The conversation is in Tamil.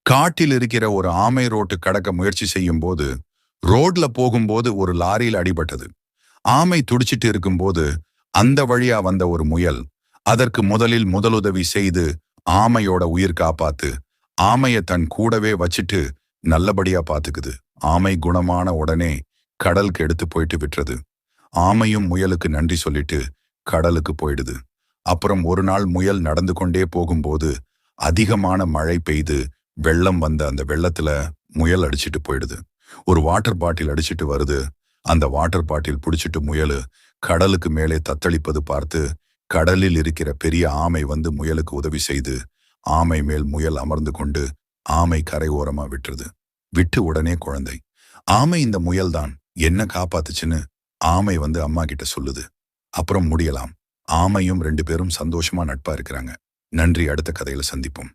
காட்டில் இருக்கிற ஒரு ஆமை ரோட்டு கடக்க முயற்சி செய்யும் போது ரோட்ல போகும்போது ஒரு லாரியில் அடிபட்டது. ஆமை துடிச்சிட்டு இருக்கும்போது அந்த வழியா வந்த ஒரு முயல் அதற்கு முதலில் முதலுதவி செய்து ஆமையோட உயிர் காப்பாத்து ஆமைய தன் கூடவே வச்சிட்டு நல்லபடியா பாத்துக்குது. ஆமை குணமான உடனே கடலுக்கு எடுத்து போயிட்டு விட்டுறது. ஆமையும் முயலுக்கு நன்றி சொல்லிட்டு கடலுக்கு போயிடுது. அப்புறம் ஒரு நாள் முயல் நடந்து கொண்டே போகும்போது அதிகமான மழை பெய்து வெள்ளம் வந்த அந்த வெள்ளத்துல முயல் அடிச்சிட்டு போயிடுது. ஒரு வாட்டர் பாட்டில் அடிச்சிட்டு வருது. அந்த வாட்டர் பாட்டில் புடிச்சிட்டு முயலு கடலுக்கு மேலே தத்தளிப்பது பார்த்து கடலில் இருக்கிற பெரிய ஆமை வந்து முயலுக்கு உதவி செய்து ஆமை மேல் முயல் அமர்ந்து கொண்டு ஆமை கரை ஓரமா விட்டுருது. விட்டு உடனே குழந்தை ஆமை இந்த முயல்தான் என்ன காப்பாத்துச்சுன்னு ஆமை வந்து அம்மா கிட்ட சொல்லுது. அப்புறம் முடியலாம். ஆமையும் 2 பேரும் சந்தோஷமா நட்பா இருக்கிறாங்க. நன்றி. அடுத்த கதையில சந்திப்போம்.